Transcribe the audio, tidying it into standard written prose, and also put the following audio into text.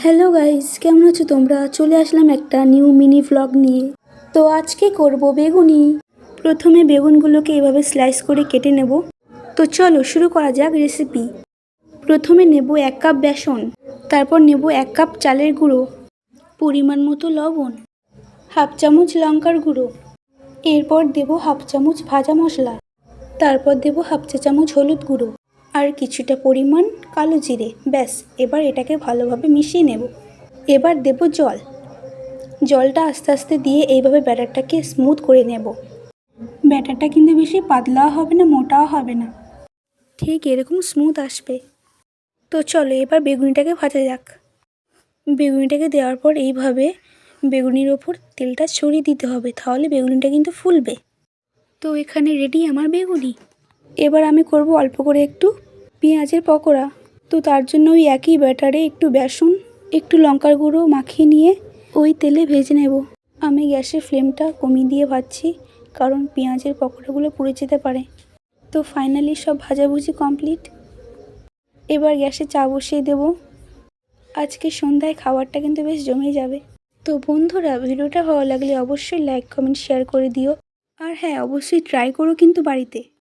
Hello guys, কেমন আছো তোমরা? চলে আসলাম একটা নিউ মিনি ভ্লগ নিয়ে। তো আজকে করব বেগুনি। প্রথমে বেগুনগুলোকে এভাবে স্লাইস করে কেটে নেব। তো চলো শুরু করা যাক রেসিপি। প্রথমে নেব 1 কাপ বেসন, তারপর নেব 1 কাপ চালের গুঁড়ো, পরিমাণ মতো লবণ, হাফ চামচ লঙ্কার গুঁড়ো, এরপর দেব হাফ চামচ ভাজা মশলা, তারপর দেব হাফ চা চামচ হলুদ গুঁড়ো আর কিছুটা পরিমাণ কালো জিরে। ব্যাস, এবার এটাকে ভালোভাবে মিশিয়ে নেব। এবার দেব জলটা আস্তে আস্তে দিয়ে এইভাবে ব্যাটারটাকে স্মুথ করে নেব। ব্যাটারটা কিন্তু বেশি পাতলাও হবে না, মোটাও হবে না, ঠিক এরকম স্মুথ আসবে। তো চলো এবার বেগুনিটাকে ভাজা যাক। বেগুনিটাকে দেওয়ার পর এইভাবে বেগুনির ওপর তেলটা ছড়িয়ে দিতে হবে, তাহলে বেগুনিটা কিন্তু ফুলবে। তো এখানে রেডি আমার বেগুনি। এবার আমি করব অল্প করে একটু পেঁয়াজের পকোড়া। তো তার জন্য ওই একই ব্যাটারে একটু বেসন, একটু লঙ্কার গুঁড়ো মাখিয়ে নিয়ে ওই তেলে ভেজে নেব। আমি গ্যাসের ফ্লেমটা কমিয়ে দিয়ে ভাজছি, কারণ পেঁয়াজের পকোড়াগুলো পুড়ে যেতে পারে। তো ফাইনালি সব ভাজাভুজি কমপ্লিট। এবার গ্যাসে চা বসিয়ে দেব। আজকে সন্ধ্যায় খাবারটা কিন্তু বেশ জমে যাবে। তো বন্ধুরা, ভিডিওটা ভালো লাগলে অবশ্যই লাইক কমেন্ট শেয়ার করে দিও। আর হ্যাঁ, অবশ্যই ট্রাই করো কিন্তু বাড়িতে।